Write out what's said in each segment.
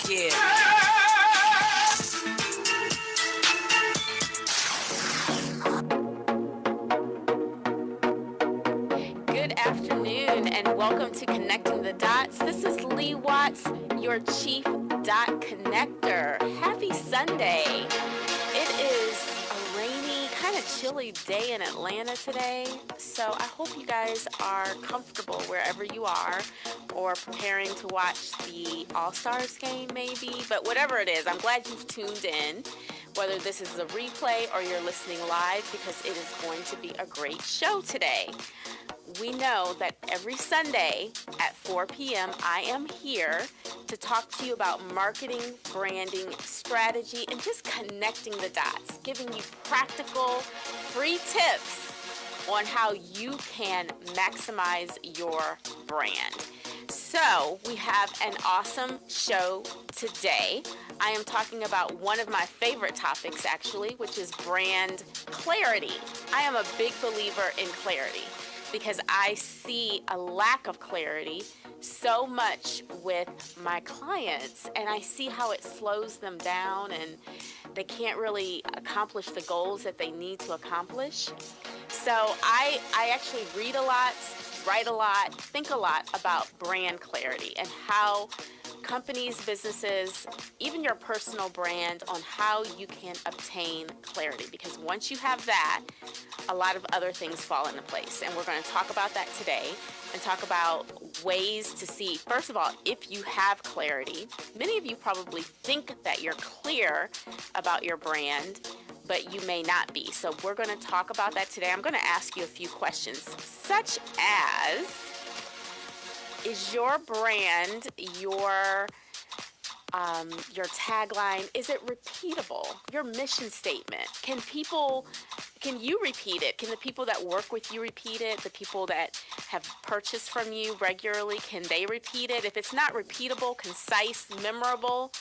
Yeah. Good afternoon and welcome to Connecting the Dots. This is Lee Watts, your Chief Dot Connector. Happy Sunday. It is a rainy, kind of chilly day in Atlanta today, so I hope you guys are comfortable wherever you are or preparing to watch the All-Stars game maybe, but whatever it is, I'm glad you've tuned in, whether this is a replay or you're listening live, because it is going to be a great show today. We know that every Sunday at 4 p.m. I am here to talk to you about marketing, branding, strategy, and just connecting the dots, giving you practical, free tips on how you can maximize your brand. So we have an awesome show today. I am talking about one of my favorite topics, actually, which is brand clarity. I am a big believer in clarity, because I see a lack of clarity so much with my clients, and I see how it slows them down and they can't really accomplish the goals that they need to accomplish. So I actually read a lot, write a lot, think a lot about brand clarity and how companies, businesses, even your personal brand, on how you can obtain clarity. Because once you have that, a lot of other things fall into place. And we're going to talk about that today and talk about ways to see, first of all, if you have clarity. Many of you probably think that you're clear about your brand, but you may not be. So we're going to talk about that today. I'm going to ask you a few questions, such as, is your brand, your tagline, is it repeatable? Your mission statement, can you repeat it? Can the people that work with you repeat it? The people that have purchased from you regularly, can they repeat it? If it's not repeatable, concise, memorable,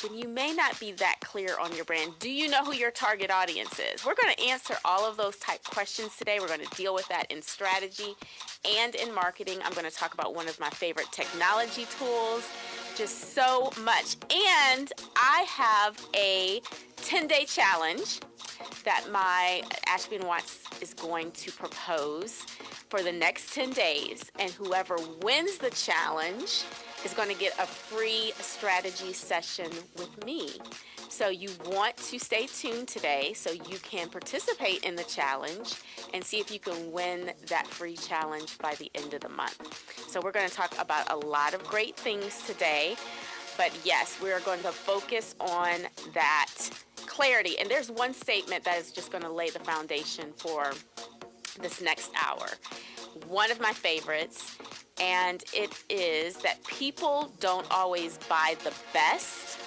then you may not be that clear on your brand. Do you know who your target audience is? We're going to answer all of those type questions today. We're going to deal with that in strategy and in marketing. I'm going to talk about one of my favorite technology tools, just so much. And I have a 10-day challenge that my Ashby & Watts is going to propose for the next 10 days. And whoever wins the challenge is going to get a free strategy session with me. So you want to stay tuned today so you can participate in the challenge and see if you can win that free challenge by the end of the month. So we're going to talk about a lot of great things today. But yes, we are going to focus on that clarity. And there's one statement that is just going to lay the foundation for this next hour. One of my favorites, and it is that people don't always buy the best,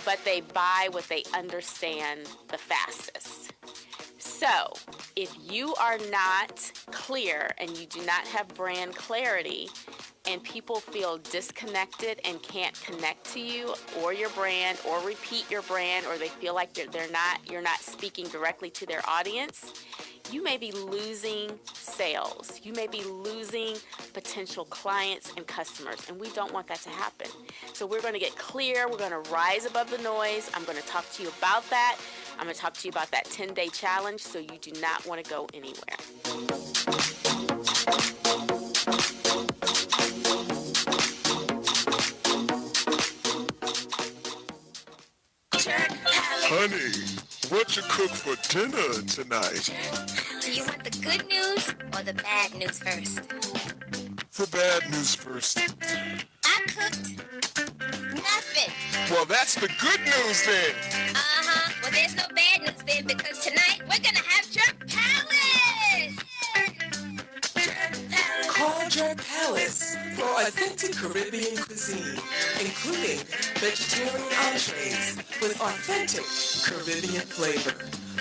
but they buy what they understand the fastest. So if you are not clear and you do not have brand clarity, and people feel disconnected and can't connect to you or your brand or repeat your brand, or they feel like you're not speaking directly to their audience, you may be losing sales. You may be losing potential clients and customers, and we don't want that to happen. So we're going to get clear. We're going to rise above the noise. I'm going to talk to you about that. I'm going to talk to you about that 10-day challenge, so you do not want to go anywhere. Honey, what you cook for dinner tonight? Do you want the good news or the bad news first? The bad news first. I cooked nothing. Well, that's the good news then. Uh-huh. Well, there's no bad news then, because tonight we're gonna have Jerk Palace. Call Jerk Palace for authentic Caribbean cuisine, including vegetarian entrees with authentic Caribbean flavor.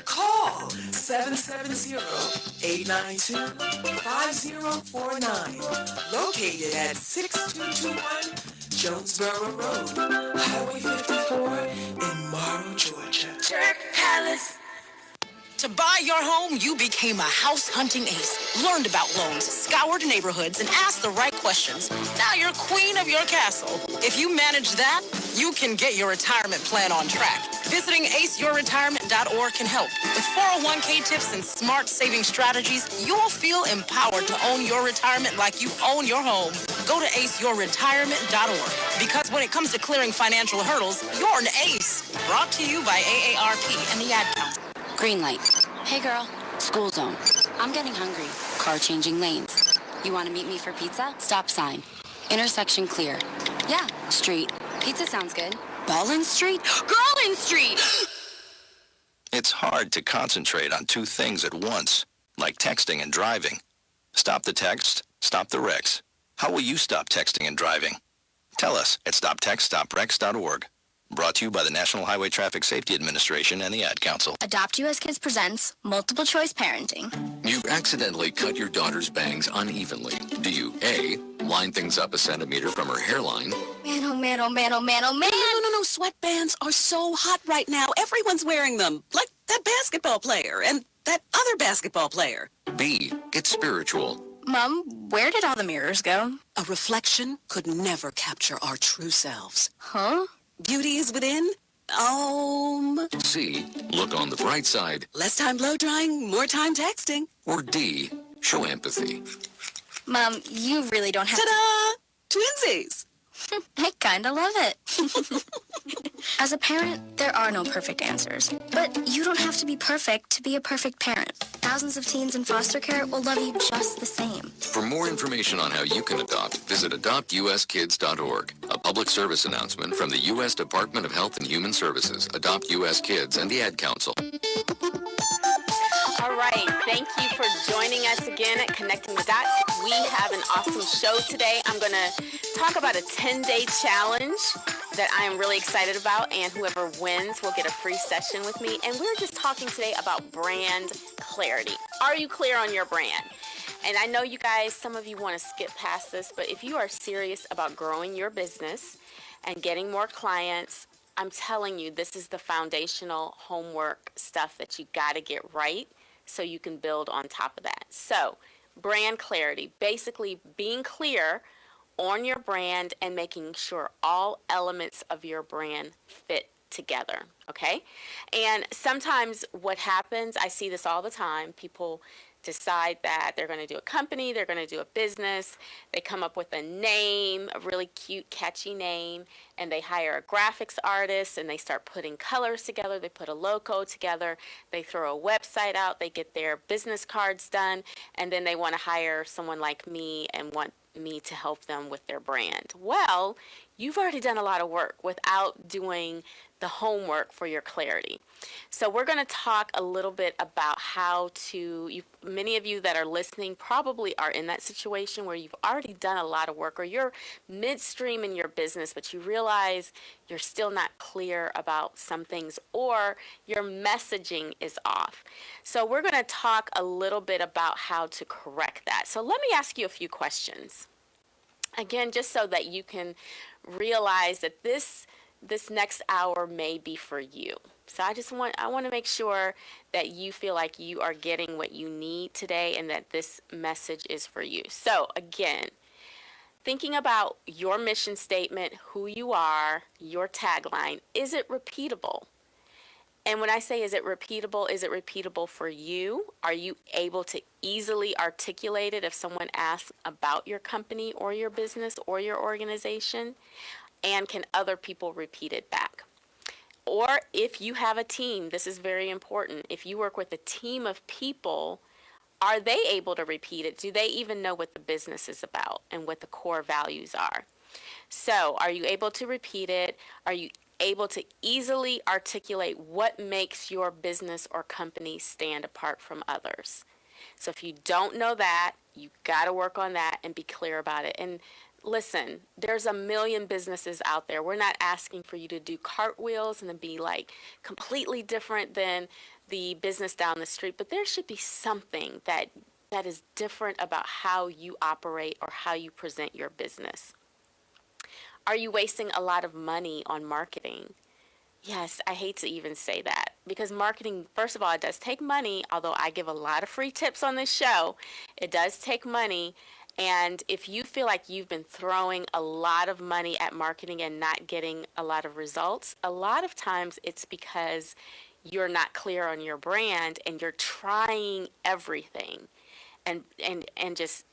Call 770-892-5049. Located at 6221 Jonesboro Road, Highway 54 in Morrow, Georgia. Jerk Palace. To buy your home, you became a house hunting ace, learned about loans, scoured neighborhoods, and asked the right questions. Now you're queen of your castle. If you manage that, you can get your retirement plan on track. Visiting aceyourretirement.org can help. With 401k tips and smart saving strategies, you'll feel empowered to own your retirement like you own your home. Go to aceyourretirement.org because when it comes to clearing financial hurdles, you're an ace. Brought to you by AARP and the Ad Council. Green light. Hey girl, school zone. I'm getting hungry. Car changing lanes. You want to meet me for pizza? Stop sign. Intersection clear. Yeah, street. Pizza sounds good. Ballin Street? Girlin Street! It's hard to concentrate on two things at once, like texting and driving. Stop the text, stop the wrecks. How will you stop texting and driving? Tell us at stoptextstopwrecks.org. Brought to you by the National Highway Traffic Safety Administration and the Ad Council. Adopt US Kids presents multiple choice parenting. You've accidentally cut your daughter's bangs unevenly. Do you A, line things up a centimeter from her hairline? Man, oh man, oh man, oh man, oh man. No. Sweatbands are so hot right now. Everyone's wearing them. Like that basketball player and that other basketball player. B, get spiritual. Mom, where did all the mirrors go? A reflection could never capture our true selves. Huh? Beauty is within. C, look on the bright side. Less time blow drying, more time texting. Or D, show empathy. Mom, you really don't have Ta-da! Twinsies! I kinda love it. As a parent, there are no perfect answers. But you don't have to be perfect to be a perfect parent. Thousands of teens in foster care will love you just the same. For more information on how you can adopt, visit adoptuskids.org. A public service announcement from the U.S. Department of Health and Human Services, Adopt U.S. Kids, and the Ad Council. All right, thank you for joining us again at Connecting the Dots. We have an awesome show today. I'm going to talk about a 10-day challenge that I am really excited about, and whoever wins will get a free session with me. And we're just talking today about brand clarity. Are you clear on your brand? And I know you guys, some of you want to skip past this, but if you are serious about growing your business and getting more clients, I'm telling you, this is the foundational homework stuff that you got to get right so you can build on top of that. So, brand clarity, basically being clear on your brand and making sure all elements of your brand fit together, okay? And sometimes what happens, I see this all the time, people decide that they're going to do a company, they're going to do a business, they come up with a name, a really cute, catchy name, and they hire a graphics artist and they start putting colors together, they put a logo together, they throw a website out, they get their business cards done, and then they want to hire someone like me and want me to help them with their brand. Well, you've already done a lot of work without doing the homework for your clarity. So we're going to talk a little bit about how to, many of you that are listening probably are in that situation where you've already done a lot of work, or you're midstream in your business, but you realize you're still not clear about some things, or your messaging is off. So we're going to talk a little bit about how to correct that. So let me ask you a few questions. Again, just so that you can realize that this next hour may be for you. So I want to make sure that you feel like you are getting what you need today and that this message is for you. So again, thinking about your mission statement, who you are, your tagline, is it repeatable? And when I say is it repeatable for you? Are you able to easily articulate it if someone asks about your company or your business or your organization? And can other people repeat it back? Or if you have a team, this is very important. If you work with a team of people, are they able to repeat it? Do they even know what the business is about and what the core values are? So are you able to repeat it? Are you able to easily articulate what makes your business or company stand apart from others? So if you don't know that, you got to work on that and be clear about it. And listen, there's a million businesses out there. We're not asking for you to do cartwheels and then be like completely different than the business down the street, but there should be something that is different about how you operate or how you present your business. Are you wasting a lot of money on marketing? Yes, I hate to even say that, because marketing, first of all, it does take money, although I give a lot of free tips on this show. It does take money. And if you feel like you've been throwing a lot of money at marketing and not getting a lot of results, a lot of times it's because you're not clear on your brand and you're trying everything and just,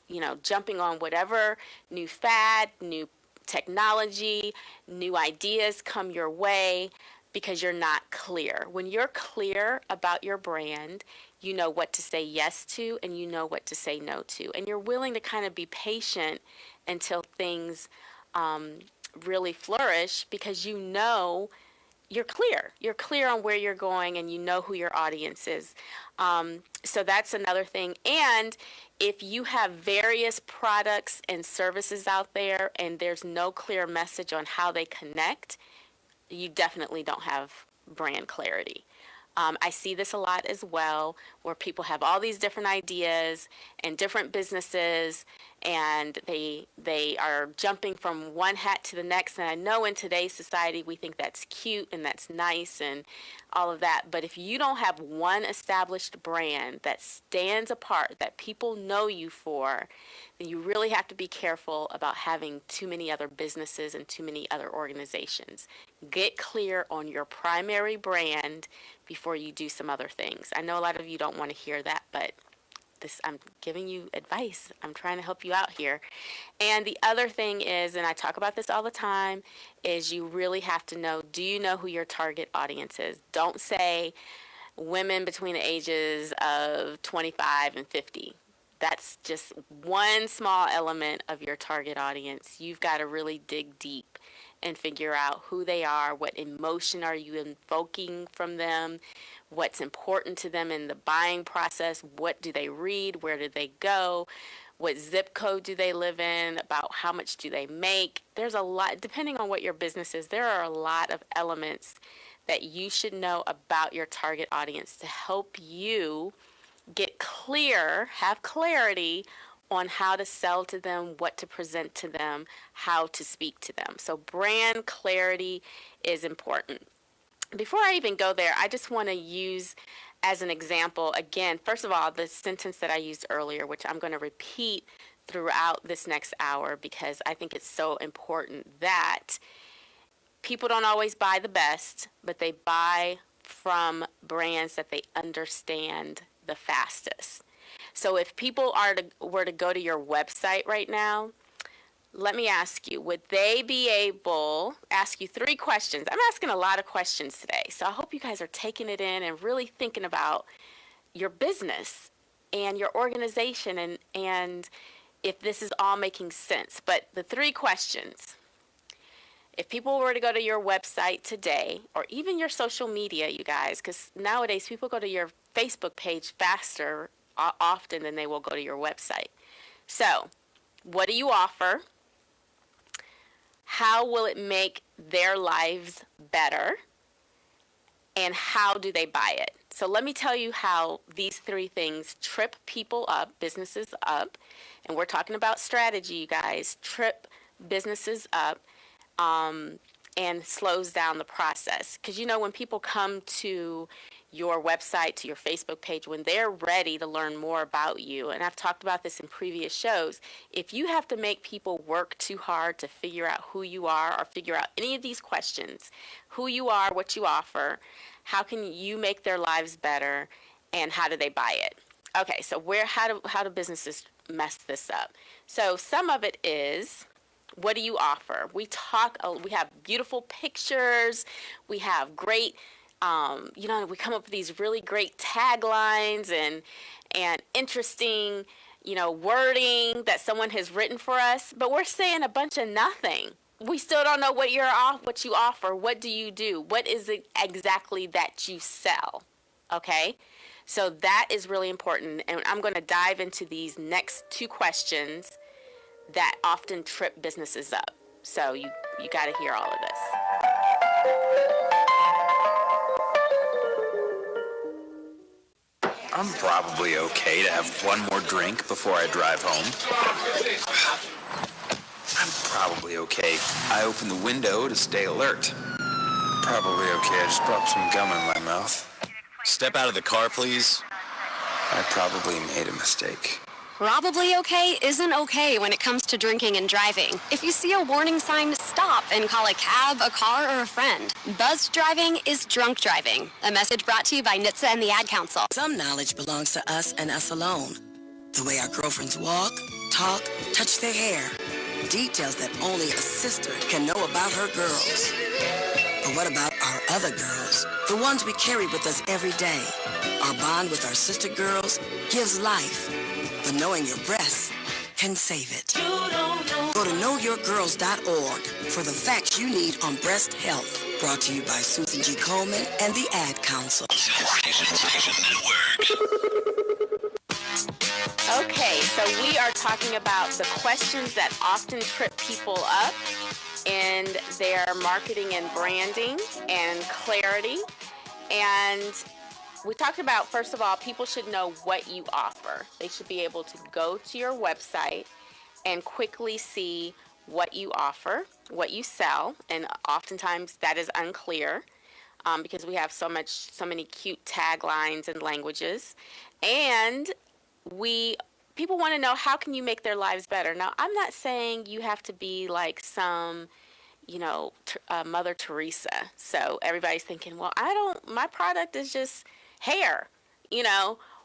jumping on whatever new fad, new technology, new ideas come your way because you're not clear. When you're clear about your brand, you know what to say yes to and you know what to say no to. And you're willing to kind of be patient until things really flourish because you know you're clear. You're clear on where you're going and you know who your audience is. So that's another thing. And if you have various products and services out there and there's no clear message on how they connect, you definitely don't have brand clarity. I see this a lot as well, where people have all these different ideas and different businesses, and they are jumping from one hat to the next. And I know in today's society we think that's cute and that's nice and all of that. But if you don't have one established brand that stands apart, that people know you for, then you really have to be careful about having too many other businesses and too many other organizations. Get clear on your primary brand before you do some other things. I know a lot of you don't want to hear that, but I'm giving you advice. I'm trying to help you out here. And the other thing is, and I talk about this all the time, is you really have to know, do you know who your target audience is? Don't say women between the ages of 25 and 50. That's just one small element of your target audience. You've got to really dig deep and figure out who they are, what emotion are you invoking from them, what's important to them in the buying process, what do they read, where do they go, what zip code do they live in, about how much do they make. There's a lot, depending on what your business is, there are a lot of elements that you should know about your target audience to help you get clear, have clarity on how to sell to them, what to present to them, how to speak to them. So brand clarity is important. Before I even go there, I just want to use as an example, again, first of all, the sentence that I used earlier, which I'm going to repeat throughout this next hour because I think it's so important, that people don't always buy the best, but they buy from brands that they understand the fastest. So if people were to go to your website right now, let me ask you, would they be able to ask you 3 questions? I'm asking a lot of questions today, so I hope you guys are taking it in and really thinking about your business and your organization and if this is all making sense. But the 3 questions, if people were to go to your website today, or even your social media, you guys, because nowadays people go to your Facebook page faster often than they will go to your website. So, what do you offer? How will it make their lives better? And how do they buy it? So let me tell you how these 3 things trip people up, businesses up. And we're talking about strategy, you guys. Trip businesses up and slows down the process. Because when people come to your website, to your Facebook page, when they're ready to learn more about you, and I've talked about this in previous shows, if you have to make people work too hard to figure out who you are or figure out any of these questions, who you are, what you offer, how can you make their lives better, and how do they buy it? Okay, so how do businesses mess this up? So some of it is, what do you offer? We have beautiful pictures, we have great we come up with these really great taglines and interesting, wording that someone has written for us, but we're saying a bunch of nothing. We still don't know what you offer. What do you do? What is it exactly that you sell? Okay? So that is really important, and I'm going to dive into these next 2 questions that often trip businesses up. So you got to hear all of this. I'm probably okay to have one more drink before I drive home. I'm probably okay. I open the window to stay alert. Probably okay. I just popped some gum in my mouth. Step out of the car, please. I probably made a mistake. Probably okay isn't okay when it comes to drinking and driving. If you see a warning sign, stop and call a cab, a car, or a friend. Buzzed driving is drunk driving. A message brought to you by NHTSA and the Ad Council. Some knowledge belongs to us and us alone. The way our girlfriends walk, talk, touch their hair. Details that only a sister can know about her girls. But what about our other girls? The ones we carry with us every day. Our bond with our sister girls gives life. But knowing your breasts can save it. Go to knowyourgirls.org for the facts you need on breast health. Brought to you by Susan G. Coleman and the Ad Council. Okay, so we are talking about the questions that often trip people up in their marketing and branding and clarity. And we talked about, first of all, people should know what you offer. They should be able to go to your website and quickly see what you offer, what you sell, and oftentimes that is unclear because we have so many cute taglines and languages. And people want to know, how can you make their lives better? Now, I'm not saying you have to be like some, Mother Teresa. So everybody's thinking, well, my product is just hair,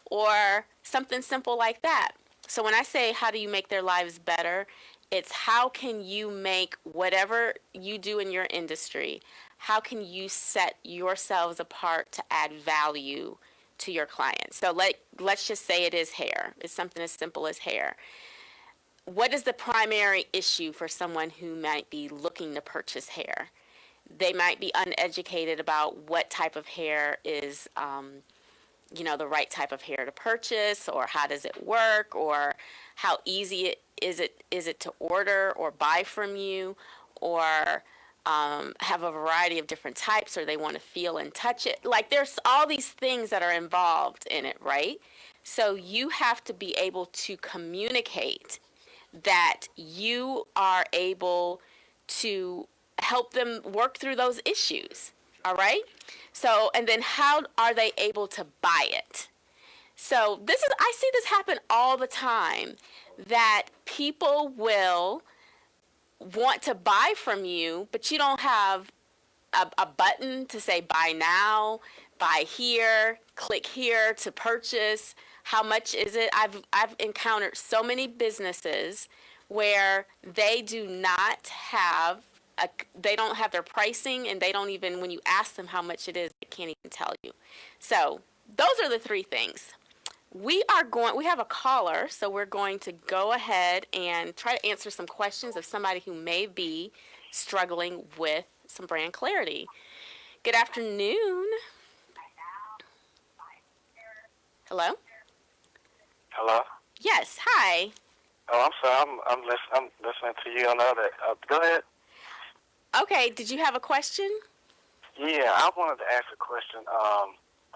or something simple like that. So when I say, how do you make their lives better? It's how can you make whatever you do in your industry, how can you set yourselves apart to add value to your clients? So let's just say it is hair. It's something as simple as hair. What is the primary issue for someone who might be looking to purchase hair? They might be uneducated about what type of hair is, the right type of hair to purchase, or how does it work, or how easy is it to order or buy from you, or have a variety of different types, or they want to feel and touch it. Like, there's all these things that are involved in it, right? So you have to be able to communicate that you are able to help them work through those issues, all right? So, and then how are they able to buy it? So I see this happen all the time, that people will want to buy from you, but you don't have a button to say buy now, buy here, click here to purchase. How much is it? I've encountered so many businesses where they do not have they don't have their pricing, and they don't even, when you ask them how much it is, they can't even tell you. So those are the three things. We have a caller, so we're going to go ahead and try to answer some questions of somebody who may be struggling with some brand clarity. Good afternoon. Hello? Hello? Yes, hi. Oh, I'm sorry. I'm listening to you on the other. Go ahead. Okay, did you have a question? Yeah, I wanted to ask a question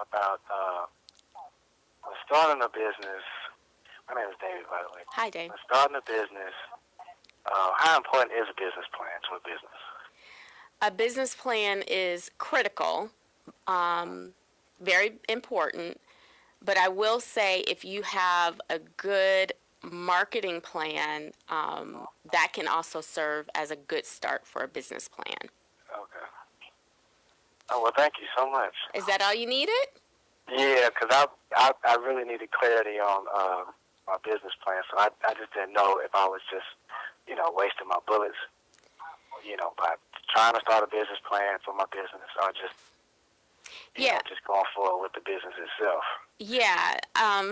about starting a business. My name is David, by the way. Hi, Dave. Starting a business. How important is a business plan to a business? A business plan is critical, very important. But I will say, if you have a good marketing plan, that can also serve as a good start for a business plan. Okay. Oh, well, thank you so much. Is that all you needed? Yeah, because I really needed clarity on my business plan, so I just didn't know if I was just, wasting my bullets, by trying to start a business plan for my business, or just, just going forward with the business itself. Yeah,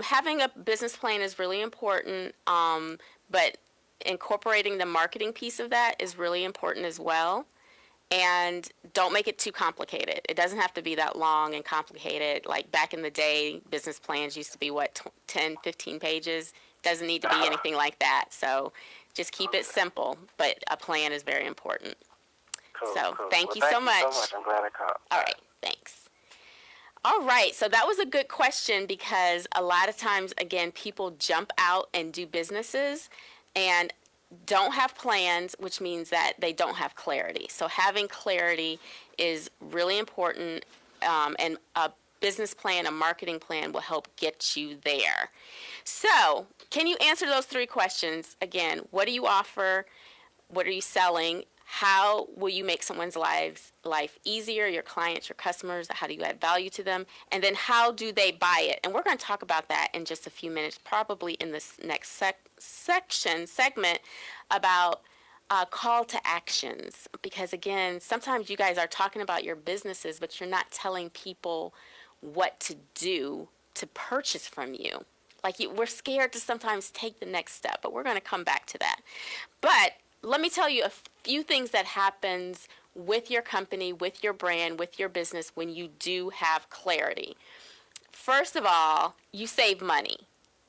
having a business plan is really important, but incorporating the marketing piece of that is really important as well. And don't make it too complicated. It doesn't have to be that long and complicated. Like back in the day, business plans used to be, 10, 15 pages? Doesn't need to be anything like that. So just keep it simple, but a plan is very important. Cool, so cool. Thank you so much. I'm glad I called. All right, thanks. All right, so that was a good question, because a lot of times, again, people jump out and do businesses and don't have plans, which means that they don't have clarity. So having clarity is really important, and a business plan, a marketing plan will help get you there. So, can you answer those 3 questions? Again, what do you offer? What are you selling? How will you make someone's life easier, your clients, your customers? How do you add value to them? And then how do they buy it? And we're going to talk about that in just a few minutes, probably in this next segment about call to actions. Because again, sometimes you guys are talking about your businesses, but you're not telling people what to do to purchase from you. Like we're scared to sometimes take the next step, but we're going to come back to that. But let me tell you a few things that happens with your company, with your brand, with your business when you do have clarity. First of all, you save money.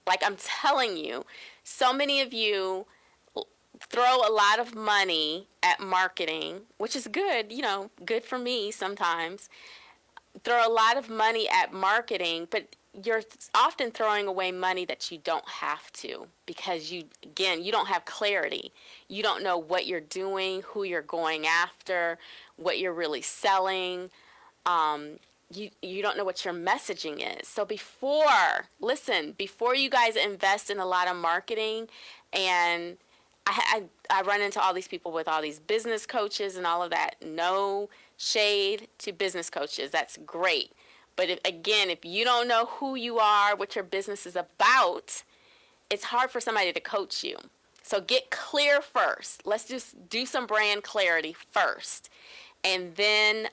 Like I'm telling you, so many of you throw a lot of money at marketing, which is good, good for me sometimes. Throw a lot of money at marketing, but you're often throwing away money that you don't have to because you don't have clarity. You don't know what you're doing, who you're going after, what you're really selling. You don't know what your messaging is. So before you guys invest in a lot of marketing, and I run into all these people with all these business coaches and all of that. No shade to business coaches. That's great. But if you don't know who you are, what your business is about, it's hard for somebody to coach you. So get clear first. Let's just do some brand clarity first. And then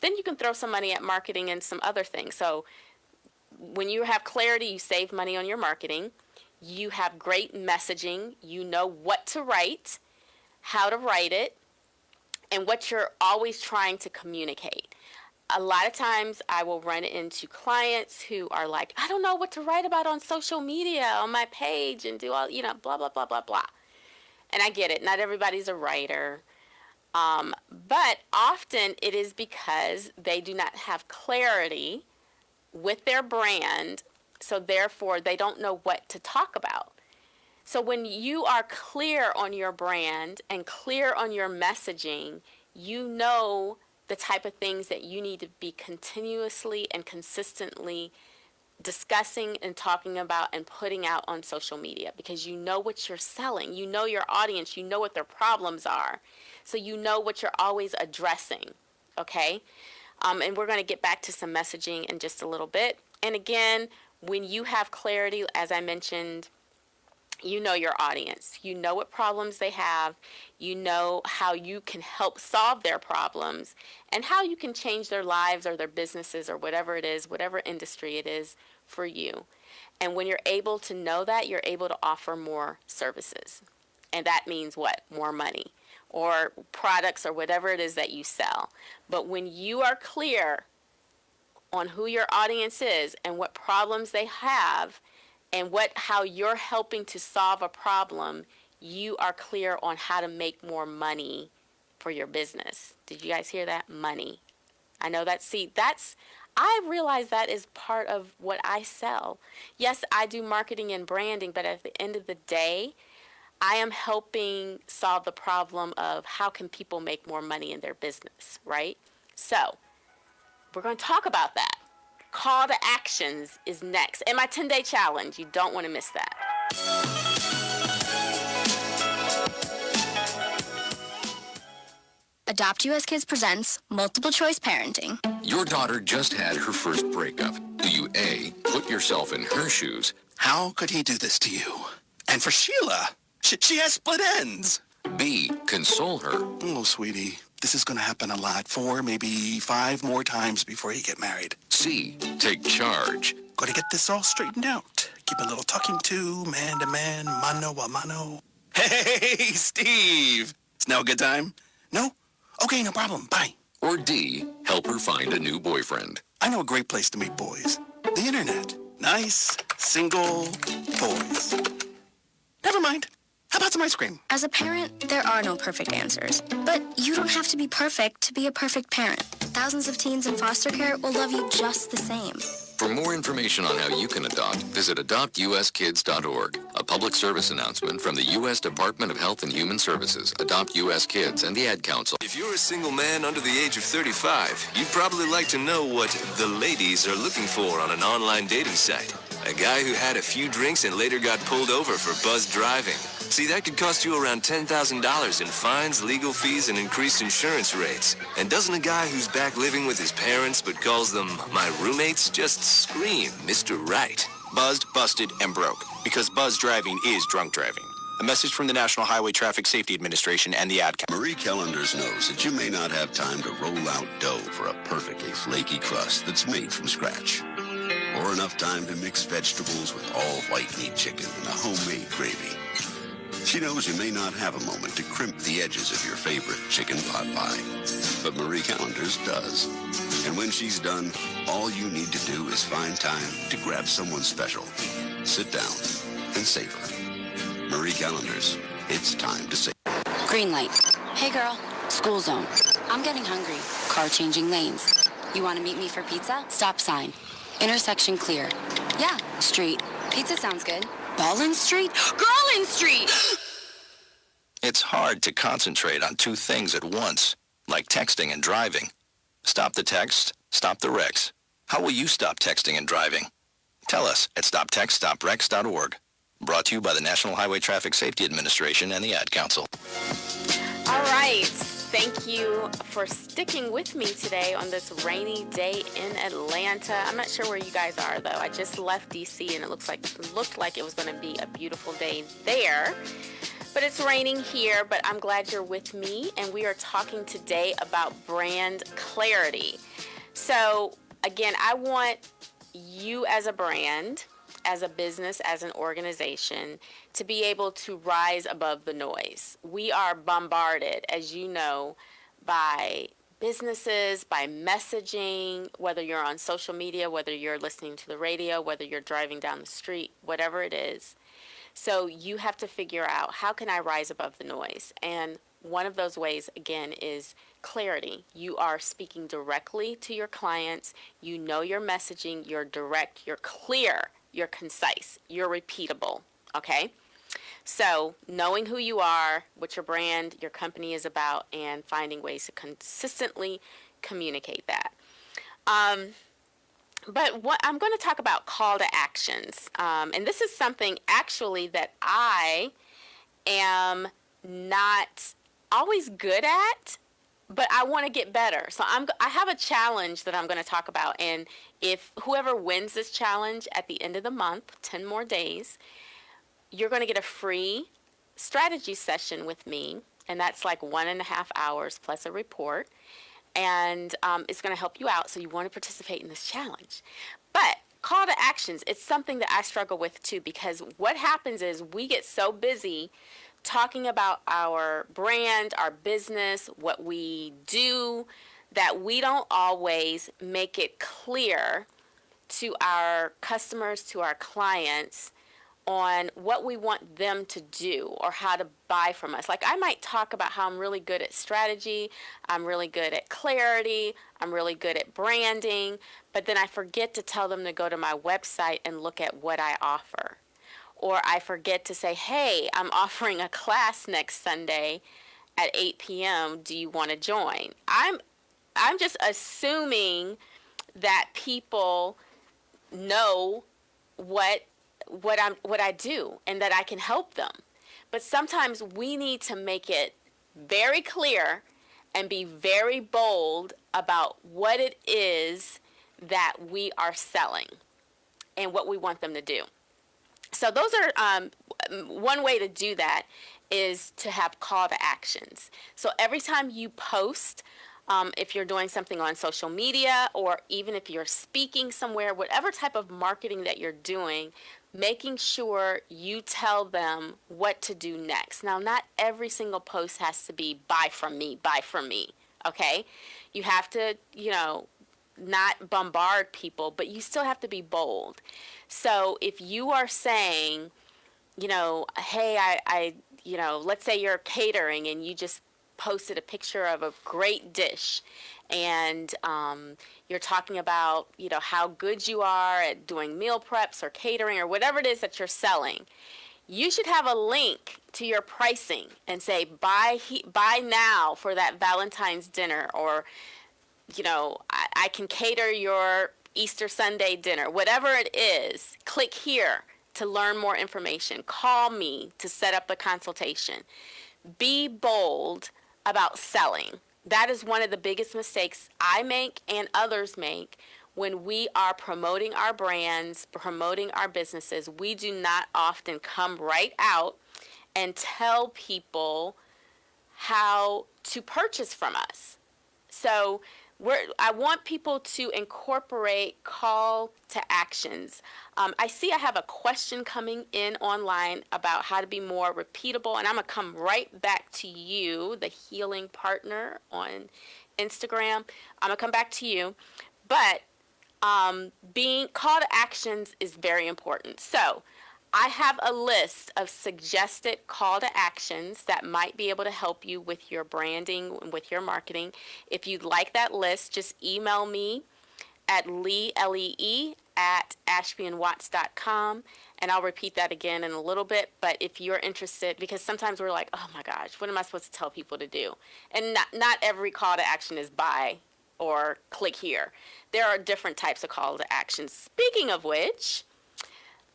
you can throw some money at marketing and some other things. So when you have clarity, you save money on your marketing. You have great messaging. You know what to write, how to write it, and what you're always trying to communicate. A lot of times I will run into clients who are like, I don't know what to write about on social media, on my page, and do all, blah, blah, blah, blah, blah. And I get it. Not everybody's a writer. But often it is because they do not have clarity with their brand, so therefore they don't know what to talk about. So when you are clear on your brand and clear on your messaging, you know the type of things that you need to be continuously and consistently discussing and talking about and putting out on social media, because you know what you're selling. You know your audience. You know what their problems are. So you know what you're always addressing, okay? And we're going to get back to some messaging in just a little bit. And again, when you have clarity, as I mentioned, you know your audience. You know what problems they have. You know how you can help solve their problems and how you can change their lives or their businesses or whatever it is, whatever industry it is for you. And when you're able to know that, you're able to offer more services. And that means what? More money or products or whatever it is that you sell. But when you are clear on who your audience is and what problems they have, and how you're helping to solve a problem, you are clear on how to make more for your business. Did you guys hear that? Money. I know that. I realize that is part of what I sell. Yes, I do marketing and branding, but at the end of the day, I am helping solve the problem of how can people make more money in their business, right? So we're going to talk about that. Call to actions is next. And my 10-day challenge, you don't want to miss that. Adopt US Kids presents Multiple Choice Parenting. Your daughter just had her first breakup. Do you A, put yourself in her shoes? How could he do this to you? And for Sheila, she has split ends. B, console her. Oh, sweetie, this is going to happen a lot. 4, maybe 5 more times before you get married. C, take charge. Got to get this all straightened out. Keep a little talking to, man to man, mano a mano. Hey, Steve! It's now a good time? No? Okay, no problem. Bye. Or D, help her find a new boyfriend. I know a great place to meet boys. The internet. Nice, single boys. Never mind. How about some ice cream? As a parent, there are no perfect answers. But you don't have to be perfect to be a perfect parent. Thousands of teens in foster care will love you just the same. For more information on how you can adopt, visit adoptuskids.org. A public service announcement from the U.S. Department of Health and Human Services, Adopt U.S. Kids, and the Ad Council. If you're a single man under the age of 35, you'd probably like to know what the ladies are looking for on an online dating site. A guy who had a few drinks and later got pulled over for buzzed driving. See, that could cost you around $10,000 in fines, legal fees, and increased insurance rates. And doesn't a guy who's back living with his parents but calls them my roommates just scream Mr. Right? Buzzed, busted, and broke. Because buzzed driving is drunk driving. A message from the National Highway Traffic Safety Administration and the Ad Council. Marie Callender's knows that you may not have time to roll out dough for a perfectly flaky crust that's made from scratch. Or enough time to mix vegetables with all white meat chicken and a homemade gravy. She knows you may not have a moment to crimp the edges of your favorite chicken pot pie. But Marie Callender's does. And when she's done, all you need to do is find time to grab someone special. Sit down and savor. Marie Callender's, it's time to savor. Green light. Hey girl, school zone. I'm getting hungry. Car changing lanes. You want to meet me for pizza? Stop sign. Intersection clear. Yeah, street. Pizza sounds good. Ballin Street? Garland Street! It's hard to concentrate on two things at once, like texting and driving. Stop the text, stop the wrecks. How will you stop texting and driving? Tell us at stoptextstopwrecks.org. Brought to you by the National Highway Traffic Safety Administration and the Ad Council. All right. Thank you for sticking with me today on this rainy day in Atlanta. I'm not sure where you guys are, though. I just left D.C. and it looked like it was going to be a beautiful day there. But it's raining here, but I'm glad you're with me. And we are talking today about brand clarity. So, again, I want you as a brand, as a business, as an organization, to be able to rise above the noise. We are bombarded, as you know, by businesses, by messaging, whether you're on social media, whether you're listening to the radio, whether you're driving down the street, whatever it is. So you have to figure out, how can I rise above the noise? And one of those ways, again, is clarity. You are speaking directly to your clients. You know your messaging. You're direct. You're clear. You're concise. You're repeatable. Okay? So knowing who you are, what your brand, your company is about, and finding ways to consistently communicate that. But what I'm going to talk about call to actions. And this is something actually that I am not always good at, but I want to get better. So I have a challenge that I'm going to talk about. And if whoever wins this challenge at the end of the month, 10 more days, you're going to get a free strategy session with me. And that's like 1.5 hours plus a report. And it's going to help you out. So you want to participate in this challenge. But call to actions, it's something that I struggle with too, because what happens is we get so busy talking about our brand, our business, what we do, that we don't always make it clear to our customers, to our clients, on what we want them to do or how to buy from us. Like I might talk about how I'm really good at strategy, I'm really good at clarity, I'm really good at branding, but then I forget to tell them to go to my website and look at what I offer. Or I forget to say, hey, I'm offering a class next Sunday at 8 p.m. Do you want to join? I'm just assuming that people know what I do and that I can help them. But sometimes we need to make it very clear and be very bold about what it is that we are selling and what we want them to do. So those are one way to do that is to have call to actions. So every time you post, if you're doing something on social media or even if you're speaking somewhere, whatever type of marketing that you're doing, making sure you tell them what to do next. Now, not every single post has to be buy from me, okay? You have to, not bombard people, but you still have to be bold. So if you are saying, hey, let's say you're catering and you just posted a picture of a great dish, and you're talking about, how good you are at doing meal preps or catering or whatever it is that you're selling. You should have a link to your pricing and say, buy now for that Valentine's dinner, or, I can cater your Easter Sunday dinner, whatever it is. Click here to learn more information. Call me to set up a consultation. Be bold about selling. That is one of the biggest mistakes I make and others make when we are promoting our brands, promoting our businesses. We do not often come right out and tell people how to purchase from us. So I want people to incorporate call to actions. I see I have a question coming in online about how to be more repeatable, and I'm going to come right back to you, the Healing Partner on Instagram. I'm going to come back to you. But being call to actions is very important. So I have a list of suggested call to actions that might be able to help you with your branding and with your marketing. If you'd like that list, just email me at lee@ashbyandwatts.com, and I'll repeat that again in a little bit. But if you're interested, because sometimes we're like, oh my gosh, what am I supposed to tell people to do? And not every call to action is buy or click here. There are different types of call to actions. Speaking of which,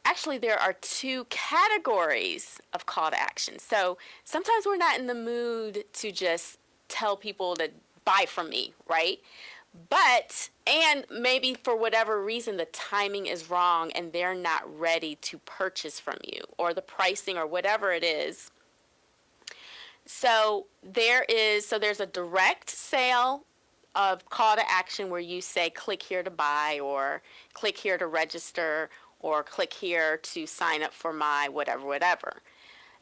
actually, there are two categories of call to action. So sometimes we're not in the mood to just tell people to buy from me, right? And maybe for whatever reason, the timing is wrong and they're not ready to purchase from you, or the pricing or whatever it is. So there's a direct sale of call to action where you say, click here to buy, or click here to register, or click here to sign up for my whatever.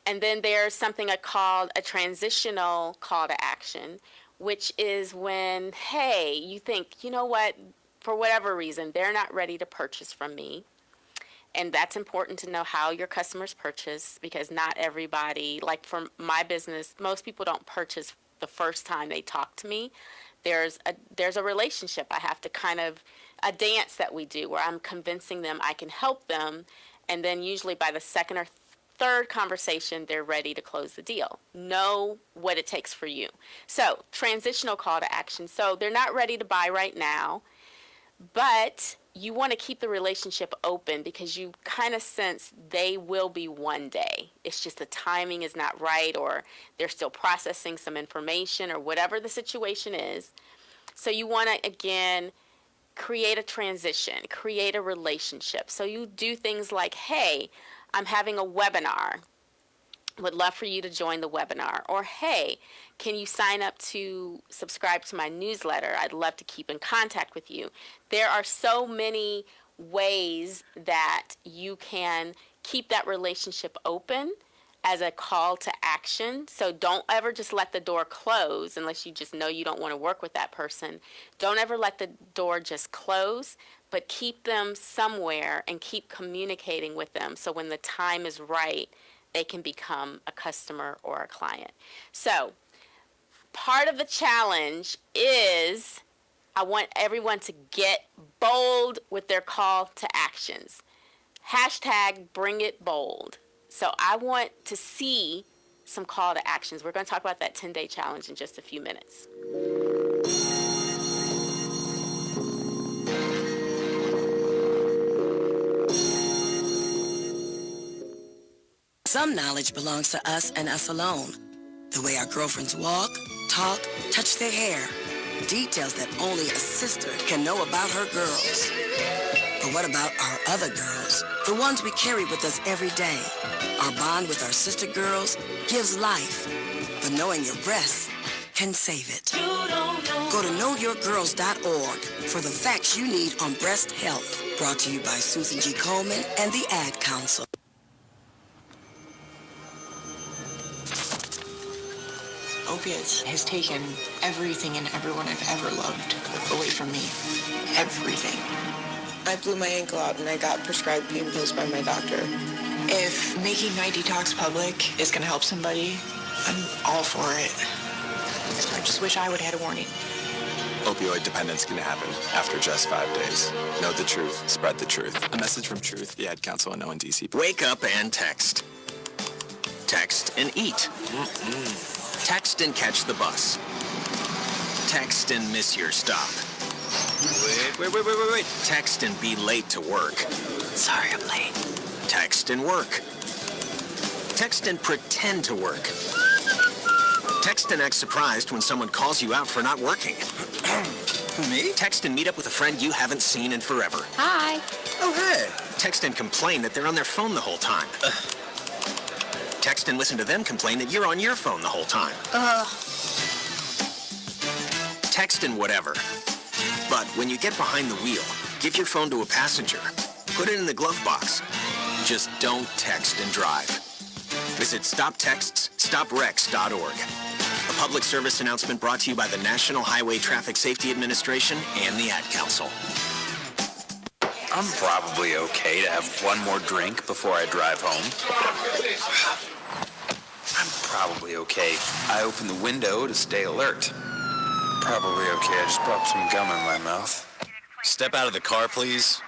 And then there's something called a transitional call to action, which is when, hey, you think, you know what, for whatever reason, they're not ready to purchase from me. And that's important to know how your customers purchase, because not everybody, like for my business, most people don't purchase the first time they talk to me. There's a relationship. I have to a dance that we do where I'm convincing them I can help them, and then usually by the second or third conversation, they're ready to close the deal. Know what it takes for you. So, transitional call to action. So, they're not ready to buy right now, but you want to keep the relationship open because you kind of sense they will be one day. It's just the timing is not right, or they're still processing some information, or whatever the situation is. So, you want to, again, create a transition, create a relationship. So you do things like, hey, I'm having a webinar. Would love for you to join the webinar. Or, hey, can you sign up to subscribe to my newsletter? I'd love to keep in contact with you. There are so many ways that you can keep that relationship open as a call to action. So don't ever just let the door close unless you just know you don't want to work with that person. Don't ever let the door just close, but keep them somewhere and keep communicating with them so when the time is right, they can become a customer or a client. So part of the challenge is I want everyone to get bold with their call to actions. #BringItBold. So I want to see some call to actions. We're going to talk about that 10-day challenge in just a few minutes. Some knowledge belongs to us and us alone. The way our girlfriends walk, talk, touch their hair. Details that only a sister can know about her girls. But what about our other girls? The ones we carry with us every day. Our bond with our sister girls gives life. But knowing your breasts can save it. Go to knowyourgirls.org for the facts you need on breast health. Brought to you by Susan G. Komen and the Ad Council. Opiates has taken everything and everyone I've ever loved away from me. Everything. I blew my ankle out and I got prescribed pain pills by my doctor. If making Night Detox public is going to help somebody, I'm all for it. I just wish I would have had a warning. Opioid dependence can happen after just 5 days. Know the truth. Spread the truth. A message from Truth, the Ad Council, and ONDC. Wake up and text. Text and eat. Text and catch the bus. Text and miss your stop. Wait. Text and be late to work. Sorry, I'm late. Text and work. Text and pretend to work. Text and act surprised when someone calls you out for not working. Me? Text and meet up with a friend you haven't seen in forever. Hi. Oh, hey. Text and complain that they're on their phone the whole time. Text and listen to them complain that you're on your phone the whole time. Text and whatever. But when you get behind the wheel, give your phone to a passenger. Put it in the glove box. Just don't text and drive. Visit StopTextsStopWrecks.org. A public service announcement brought to you by the National Highway Traffic Safety Administration and the Ad Council. I'm probably okay to have one more drink before I drive home. I'm probably okay. I open the window to stay alert. Probably okay. I just popped some gum in my mouth. Step out of the car, please.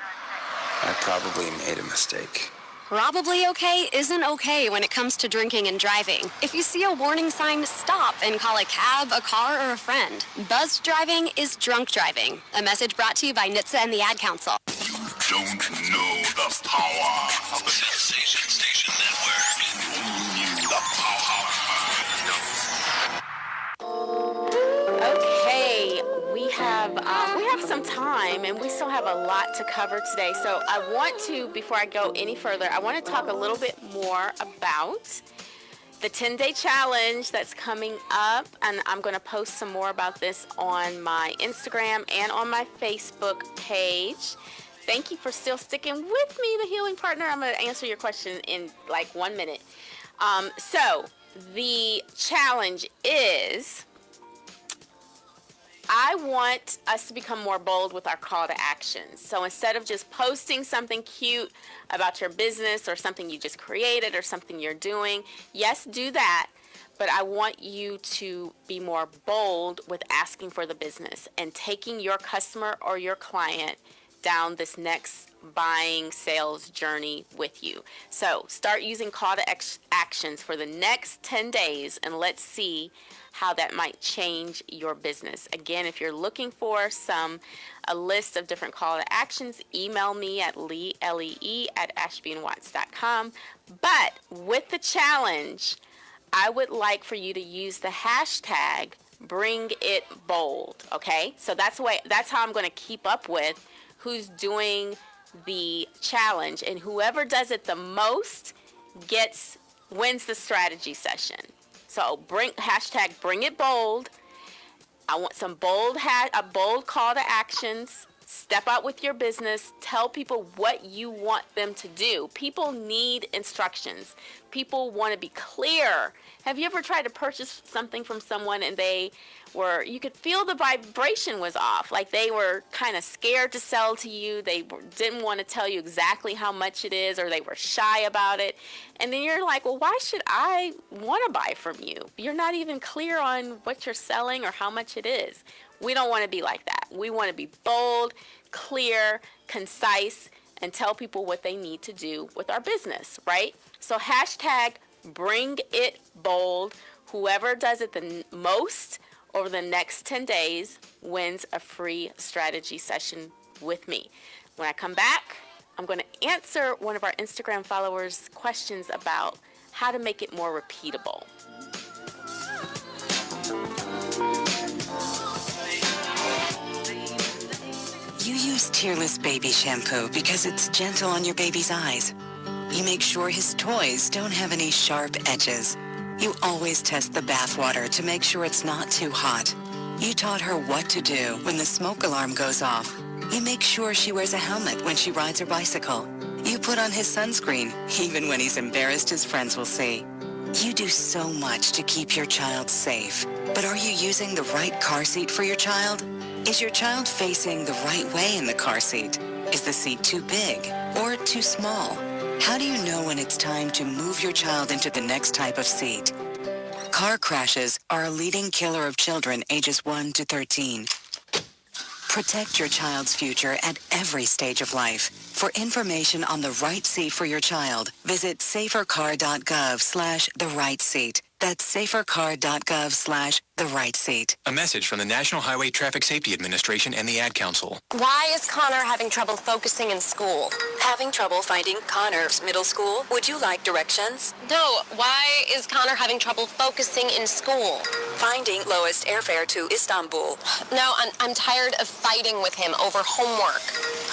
I probably made a mistake. Probably okay isn't okay when it comes to drinking and driving. If you see a warning sign, stop and call a cab, a car, or a friend. Buzzed driving is drunk driving. A message brought to you by NHTSA and the Ad Council. Don't know the power of the Sensation Station Network. The power. Okay, we have some time and we still have a lot to cover today. So I want to, before I go any further, I want to talk a little bit more about the 10-day challenge that's coming up, and I'm going to post some more about this on my Instagram and on my Facebook page. Thank you for still sticking with me, the Healing Partner. I'm going to answer your question in like 1 minute. So the challenge is, I want us to become more bold with our call to action. So instead of just posting something cute about your business or something you just created or something you're doing, yes, do that. But I want you to be more bold with asking for the business and taking your customer or your client down this next buying sales journey with you. So start using call to actions for the next 10 days and let's see how that might change your business. Again, if you're looking for a list of different call to actions, email me at lee@ashbyandwatts.com. But with the challenge, I would like for you to use the hashtag #BringItBold. Okay, so that's how I'm going to keep up with who's doing the challenge, and whoever does it the most wins the strategy session. So hashtag #BringItBold. I want some bold call to actions. Step out with your business. Tell people what you want them to do. People need instructions. People want to be clear. Have you ever tried to purchase something from someone and you could feel the vibration was off, like they were kind of scared to sell to you, they didn't want to tell you exactly how much it is, or they were shy about it, and then you're like, well, why should I want to buy from you? You're not even clear on what you're selling or how much it is. We don't want to be like that. We want to be bold, clear, concise, and tell people what they need to do with our business, right? So hashtag #BringItBold. Whoever does it the most over the next 10 days wins a free strategy session with me. When I come back, I'm going to answer one of our Instagram followers' questions about how to make it more repeatable. You use Tearless Baby Shampoo because it's gentle on your baby's eyes. You make sure his toys don't have any sharp edges. You always test the bathwater to make sure it's not too hot. You taught her what to do when the smoke alarm goes off. You make sure she wears a helmet when she rides her bicycle. You put on his sunscreen, even when he's embarrassed his friends will see. You do so much to keep your child safe. But are you using the right car seat for your child? Is your child facing the right way in the car seat? Is the seat too big or too small? How do you know when it's time to move your child into the next type of seat? Car crashes are a leading killer of children ages 1 to 13. Protect your child's future at every stage of life. For information on the right seat for your child, visit safercar.gov/the-right-seat. That's safercar.gov/the-right-seat. A message from the National Highway Traffic Safety Administration and the Ad Council. Why is Connor having trouble focusing in school? Having trouble finding Connor's middle school? Would you like directions? No, why is Connor having trouble focusing in school? Finding lowest airfare to Istanbul. No, I'm tired of fighting with him over homework.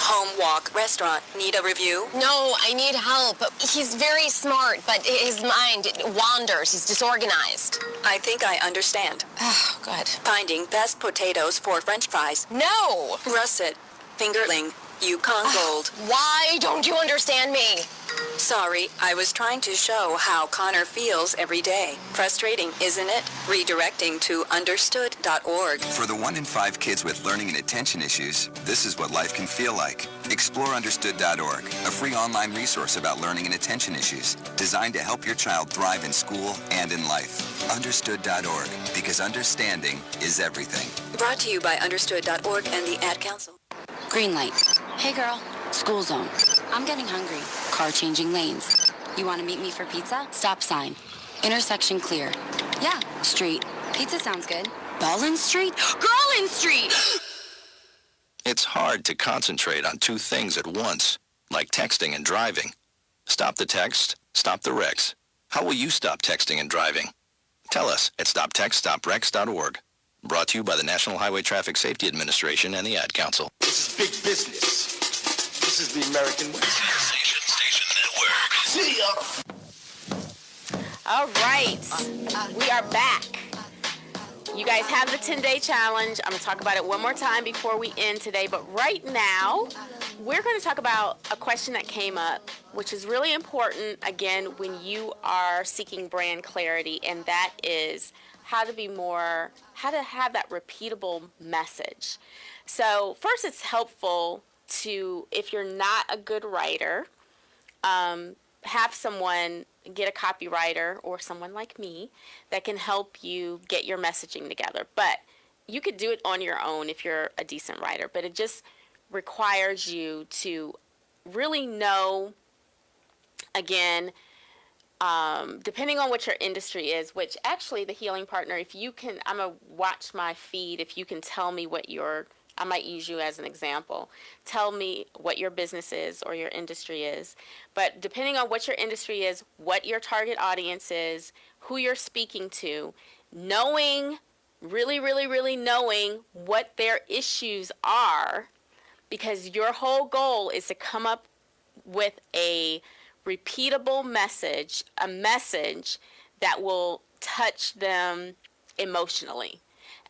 Home, walk, restaurant. Need a review? No, I need help. He's very smart, but his mind wanders. He's disorganized. I think I understand. Oh, good. Finding best potatoes for French fries. No! Russet, fingerling, Yukon Gold. Why don't you understand me? Sorry, I was trying to show how Connor feels every day. Frustrating, isn't it? Redirecting to understood.org. For the 1 in 5 kids with learning and attention issues, this is what life can feel like. Explore understood.org, a free online resource about learning and attention issues, designed to help your child thrive in school and in life. Understood.org, because understanding is everything. Brought to you by understood.org and the Ad Council. Green light. Hey girl. School zone. I'm getting hungry. Car changing lanes. You want to meet me for pizza? Stop sign. Intersection clear. Yeah, street. Pizza sounds good. Ballin Street? Girlin Street! It's hard to concentrate on two things at once, like texting and driving. Stop the text, stop the wrecks. How will you stop texting and driving? Tell us at stoptextstopwrecks.org. Brought to you by the National Highway Traffic Safety Administration and the Ad Council. This is big business. This is the American West. Station Network. See ya. All right, we are back. You guys have the 10-day challenge. I'm going to talk about it one more time before we end today. But right now, we're going to talk about a question that came up, which is really important, again, when you are seeking brand clarity, and that is how to have that repeatable message. So first, it's helpful to, if you're not a good writer, have someone, get a copywriter or someone like me that can help you get your messaging together. But you could do it on your own if you're a decent writer, but it just requires you to really know, again, depending on what your industry is, which actually the Healing Partner, if you can, I'm going to watch my feed, if you can tell me what I might use you as an example. Tell me what your business is or your industry is. But depending on what your industry is, what your target audience is, who you're speaking to, knowing, really knowing what their issues are, because your whole goal is to come up with a repeatable message, a message that will touch them emotionally.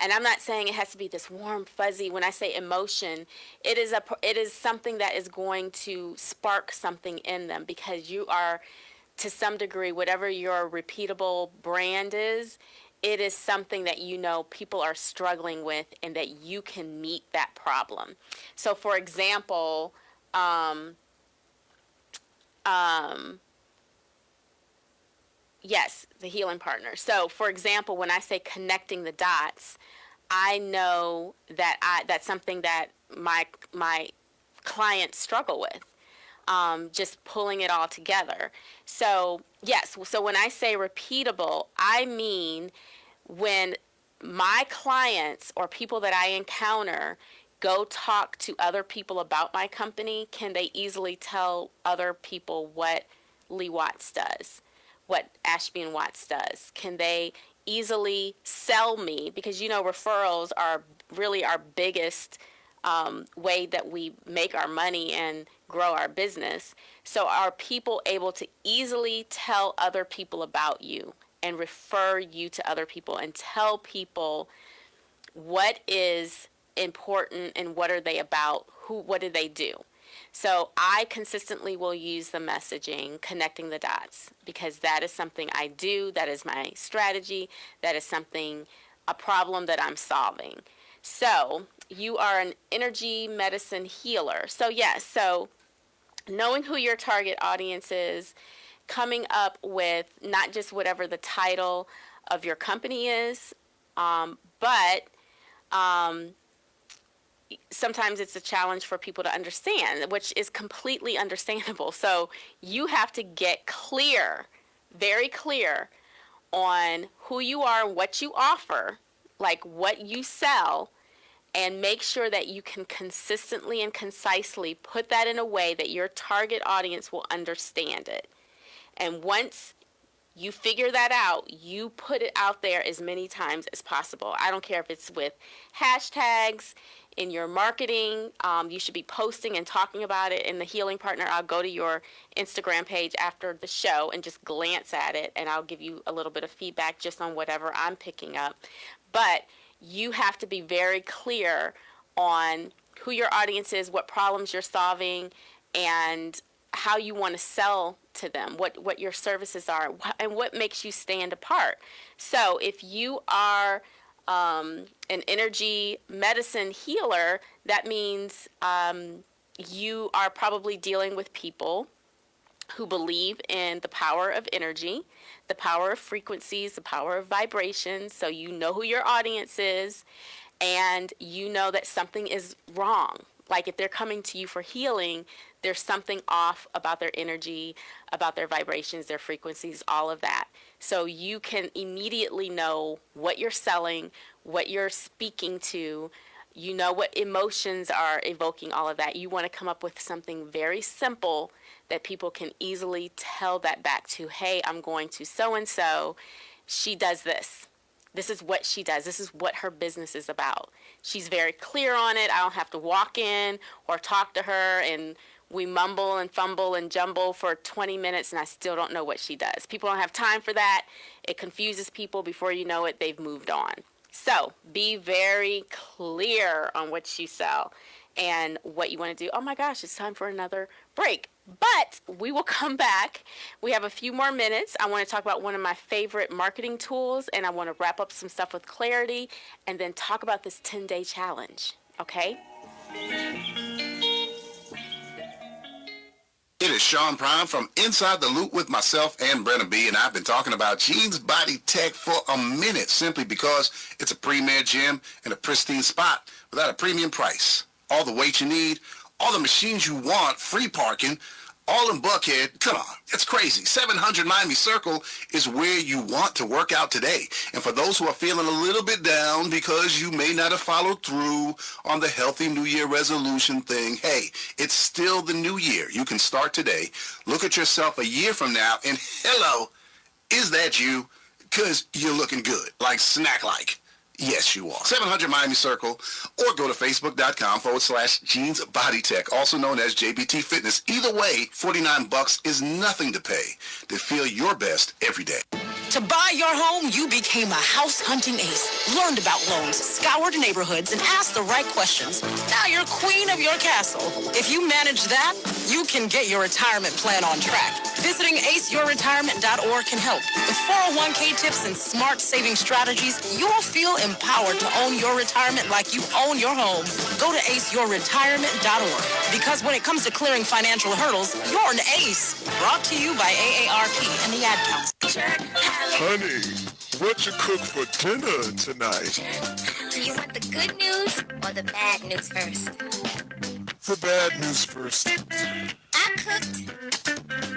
And I'm not saying it has to be this warm, fuzzy. When I say emotion, it is something that is going to spark something in them, because you are, to some degree, whatever your repeatable brand is, it is something that you know people are struggling with and that you can meet that problem. So, for example, yes, the Healing Partner. So, for example, when I say connecting the dots, I know that that's something that my clients struggle with, just pulling it all together. So, yes, so when I say repeatable, I mean when my clients or people that I encounter go talk to other people about my company, can they easily tell other people what Lee Watts does, what Ashby and Watts does? Can they easily sell me? Because, you know, referrals are really our biggest way that we make our money and grow our business. So are people able to easily tell other people about you and refer you to other people and tell people what is important and what are they about, what do they do? So I consistently will use the messaging, connecting the dots, because that is something I do, that is my strategy, that is a problem that I'm solving. So you are an energy medicine healer. So yes, so knowing who your target audience is, coming up with not just whatever the title of your company is, but sometimes it's a challenge for people to understand, which is completely understandable. So you have to get clear, very clear on who you are, what you offer, like what you sell, and make sure that you can consistently and concisely put that in a way that your target audience will understand it. And once you figure that out, you put it out there as many times as possible. I don't care if it's with hashtags in your marketing. You should be posting and talking about it. In the Healing Partner, I'll go to your Instagram page after the show and just glance at it, and I'll give you a little bit of feedback just on whatever I'm picking up. But you have to be very clear on who your audience is, what problems you're solving, and how you want to sell to them, what your services are, and what makes you stand apart. So if you are an energy medicine healer, that means you are probably dealing with people who believe in the power of energy, the power of frequencies, the power of vibrations. So you know who your audience is, and you know that something is wrong. Like if they're coming to you for healing, there's something off about their energy, about their vibrations, their frequencies, all of that. So you can immediately know what you're selling, what you're speaking to. You know what emotions are evoking all of that. You want to come up with something very simple that people can easily tell that back to. Hey, I'm going to so-and-so. She does this. This is what she does. This is what her business is about. She's very clear on it. I don't have to walk in or talk to her and we mumble and fumble and jumble for 20 minutes and I still don't know what she does. People don't have time for that. It confuses people. Before you know it, they've moved on. So be very clear on what you sell and what you want to do. Oh my gosh, it's time for another break. But we will come back. We have a few more minutes. I want to talk about one of my favorite marketing tools, and I want to wrap up some stuff with clarity and then talk about this 10-day challenge, okay? It is Sean Prime from Inside the Loop with myself and Brenna B, and I've been talking about Gene's Body Tech for a minute simply because it's a premier gym and a pristine spot without a premium price. All the weight you need, all the machines you want, free parking, all in Buckhead. Come on, it's crazy. 700 Miami Circle is where you want to work out today. And for those who are feeling a little bit down because you may not have followed through on the Healthy New Year resolution thing, hey, it's still the new year. You can start today. Look at yourself a year from now and hello, is that you? Because you're looking good, like snack-like. Yes, you are. 700 Miami Circle, or go to facebook.com/Gene's Body Tech, also known as JBT Fitness. Either way, $49 is nothing to pay to feel your best every day. To buy your home, you became a house hunting ace, learned about loans, scoured neighborhoods, and asked the right questions. Now you're queen of your castle. If you manage that, you can get your retirement plan on track. Visiting aceyourretirement.org can help. With 401k tips and smart saving strategies, you will feel empowered to own your retirement like you own your home. Go to aceyourretirement.org. Because when it comes to clearing financial hurdles, you're an ace. Brought to you by AARP and the Ad Council. Honey, what you cook for dinner tonight? Do you want the good news or the bad news first? The bad news first. I cooked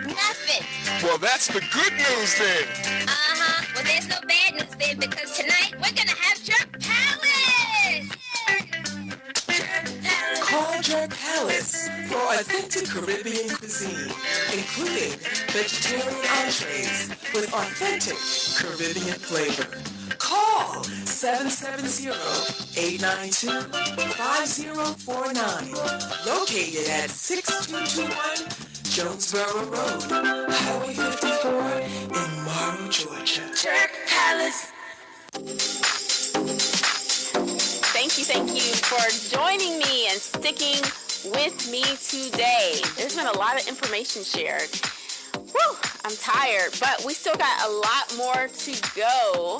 nothing. Well, that's the good news then. Uh-huh. Well, there's no bad news then because tonight we're going to have Jerk Palace. Call Jerk Palace for authentic Caribbean cuisine, including vegetarian entrees with authentic Caribbean flavor. Call 770-892-5049. Located at 6221 Jonesboro Road, Highway 54 in Morrow, Georgia. Jerk Palace. Thank you for joining me and sticking with me today. There's been a lot of information shared. Whew, I'm tired, but we still got a lot more to go.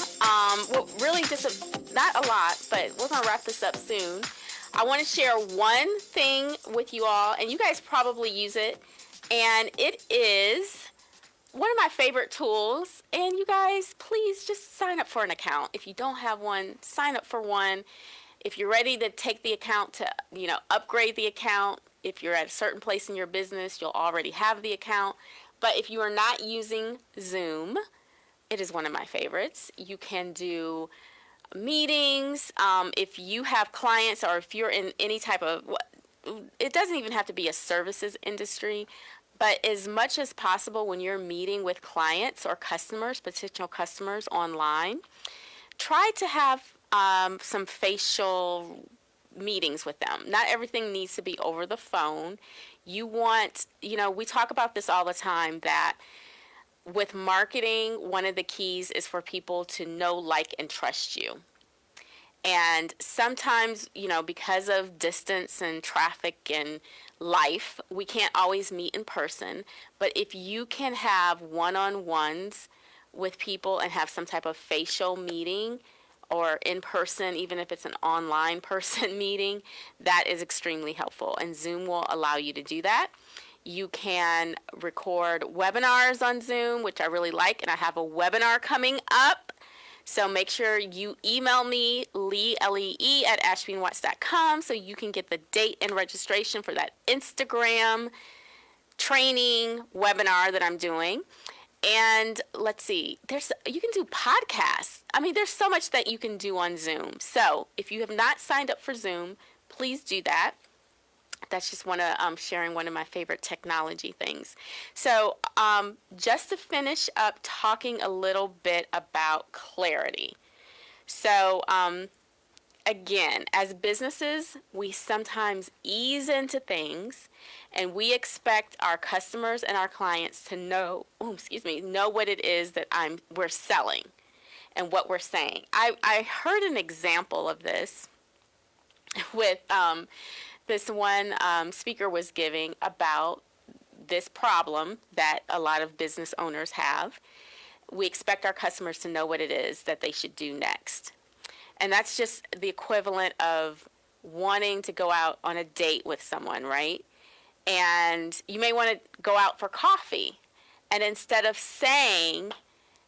Well, really just not a lot, but we're going to wrap this up soon. I want to share one thing with you all, and you guys probably use it, and it is one of my favorite tools. And you guys, please just sign up for an account. If you don't have one, sign up for one. If you're ready to take the account to, upgrade the account, if you're at a certain place in your business, you'll already have the account. But if you are not using Zoom, it is one of my favorites. You can do meetings. If you have clients, or if you're in any type of, it doesn't even have to be a services industry, but as much as possible when you're meeting with clients or customers, potential customers online, try to have some facial meetings with them. Not everything needs to be over the phone. You want, we talk about this all the time, that with marketing, one of the keys is for people to know, like, and trust you. And sometimes, because of distance and traffic and life, we can't always meet in person. But if you can have one-on-ones with people and have some type of facial meeting, or in person, even if it's an online person meeting, that is extremely helpful. And Zoom will allow you to do that. You can record webinars on Zoom, which I really like, and I have a webinar coming up. So make sure you email me, Lee, L-E-E, at ashbeenwatts.com, so you can get the date and registration for that Instagram training webinar that I'm doing. And let's see, you can do podcasts. I mean, there's so much that you can do on Zoom. So if you have not signed up for Zoom, please do that. That's just sharing one of my favorite technology things. So just to finish up talking a little bit about clarity. So again, as businesses, we sometimes ease into things, and we expect our customers and our clients to know what it is that we're selling and what we're saying. I heard an example of this with this one speaker was giving about this problem that a lot of business owners have. We expect our customers to know what it is that they should do next. And that's just the equivalent of wanting to go out on a date with someone, right? And you may want to go out for coffee. And instead of saying,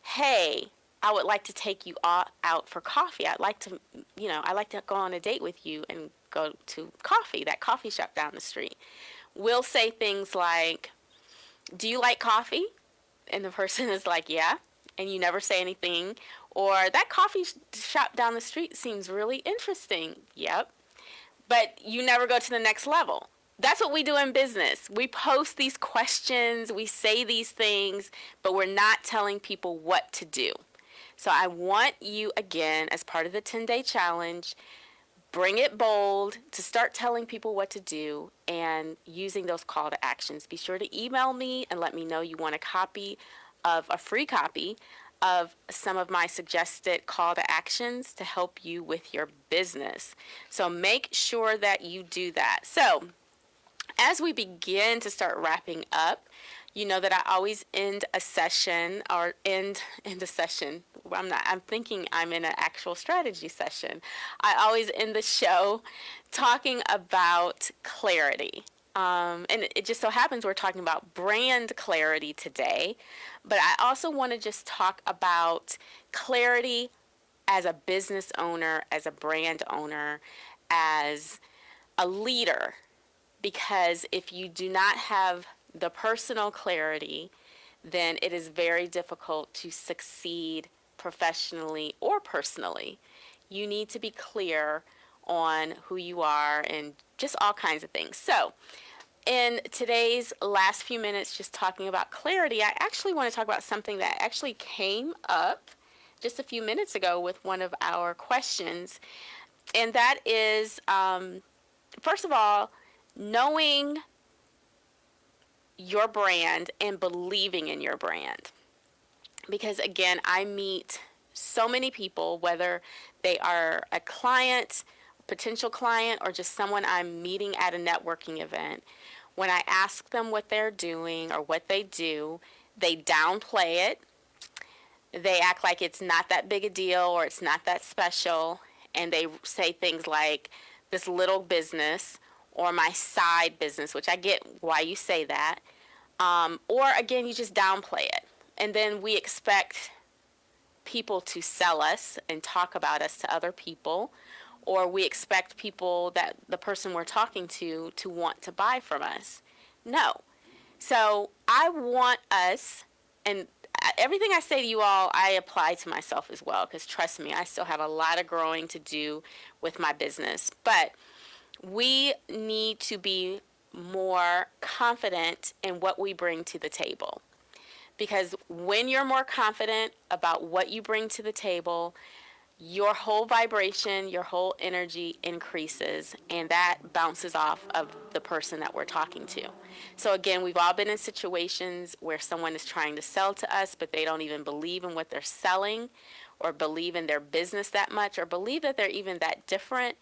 hey, I would like to take you out for coffee. I'd like to go on a date with you and go to that coffee shop down the street. We'll say things like, do you like coffee? And the person is like, yeah. And you never say anything. Or that coffee shop down the street seems really interesting. Yep. But you never go to the next level. That's what we do in business. We post these questions, we say these things, but we're not telling people what to do. So I want you, again, as part of the 10-day challenge, bring it bold to start telling people what to do and using those call to actions. Be sure to email me and let me know you want a free copy of some of my suggested call to actions to help you with your business. So make sure that you do that. So as we begin to start wrapping up, you know that I always end a session. I'm thinking I'm in an actual strategy session. I always end the show talking about clarity. And it just so happens we're talking about brand clarity today, but I also want to just talk about clarity as a business owner, as a brand owner, as a leader, because if you do not have the personal clarity, then it is very difficult to succeed professionally or personally. You need to be clear on who you are and just all kinds of things. So in today's last few minutes, just talking about clarity, I actually want to talk about something that actually came up just a few minutes ago with one of our questions. And that is, first of all, knowing your brand and believing in your brand. Because again, I meet so many people, whether they are a client, potential client, or just someone I'm meeting at a networking event. When I ask them what they're doing or what they do, they downplay it. They act like it's not that big a deal or it's not that special. And they say things like, this little business or my side business, which I get why you say that. Or again, you just downplay it. And then we expect people to sell us and talk about us to other people, or we expect people that the person we're talking to want to buy from us. No. So I want us, and everything I say to you all, I apply to myself as well, because trust me, I still have a lot of growing to do with my business. But we need to be more confident in what we bring to the table. Because when you're more confident about what you bring to the table, your whole vibration, your whole energy increases, and that bounces off of the person that we're talking to. So again, we've all been in situations where someone is trying to sell to us, but they don't even believe in what they're selling, or believe in their business that much, or believe that they're even that different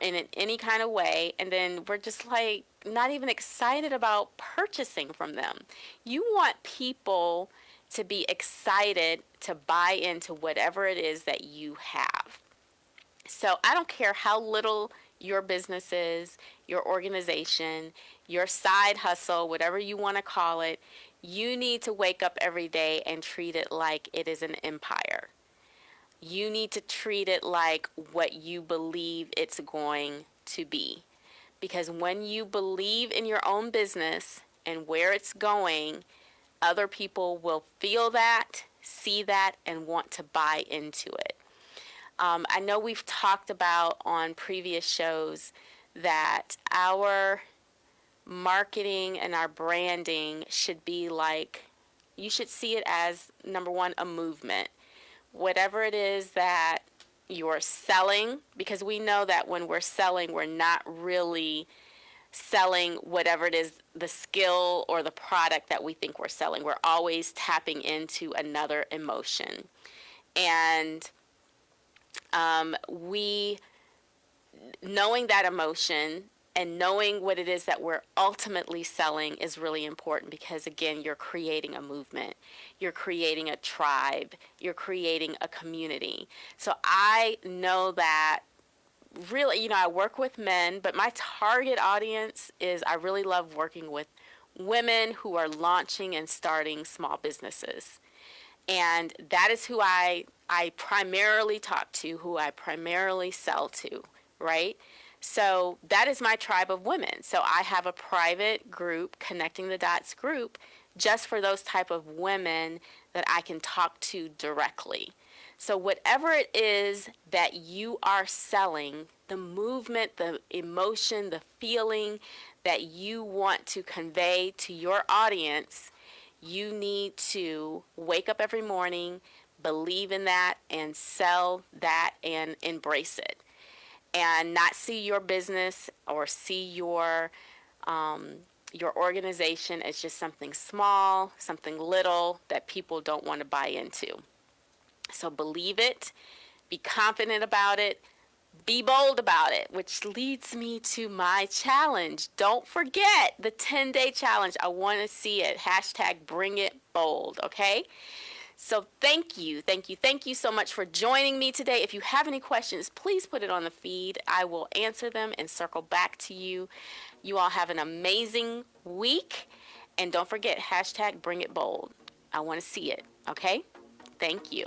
in any kind of way, and then we're just like not even excited about purchasing from them. You want people to be excited to buy into whatever it is that you have. So I don't care how little your business is, your organization, your side hustle, whatever you want to call it, you need to wake up every day and treat it like it is an empire. You need to treat it like what you believe it's going to be. Because when you believe in your own business and where it's going, other people will feel that, see that, and want to buy into it. I know we've talked about on previous shows that our marketing and our branding should be like, you should see it as, number one, a movement. Whatever it is that you're selling, because we know that when we're selling, we're not really selling whatever it is, the skill or the product that we think we're selling. We're always tapping into another emotion. And knowing that emotion and knowing what it is that we're ultimately selling is really important, because again, you're creating a movement, you're creating a tribe, you're creating a community. So I know that really, I work with men, but my target audience is, I really love working with women who are launching and starting small businesses. And that is who I primarily talk to, who I primarily sell to, right? So that is my tribe of women. So I have a private group, Connecting the Dots group, just for those type of women that I can talk to directly. So whatever it is that you are selling, the movement, the emotion, the feeling that you want to convey to your audience, you need to wake up every morning, believe in that, and sell that and embrace it. And not see your business or see your organization as just something small, something little that people don't want to buy into. So believe it, be confident about it, be bold about it, which leads me to my challenge. Don't forget the 10-day challenge. I want to see it. #BringItBold, okay? So thank you so much for joining me today. If you have any questions, please put it on the feed. I will answer them and circle back to you. You all have an amazing week. And don't forget, #BringItBold. I want to see it, okay? Thank you.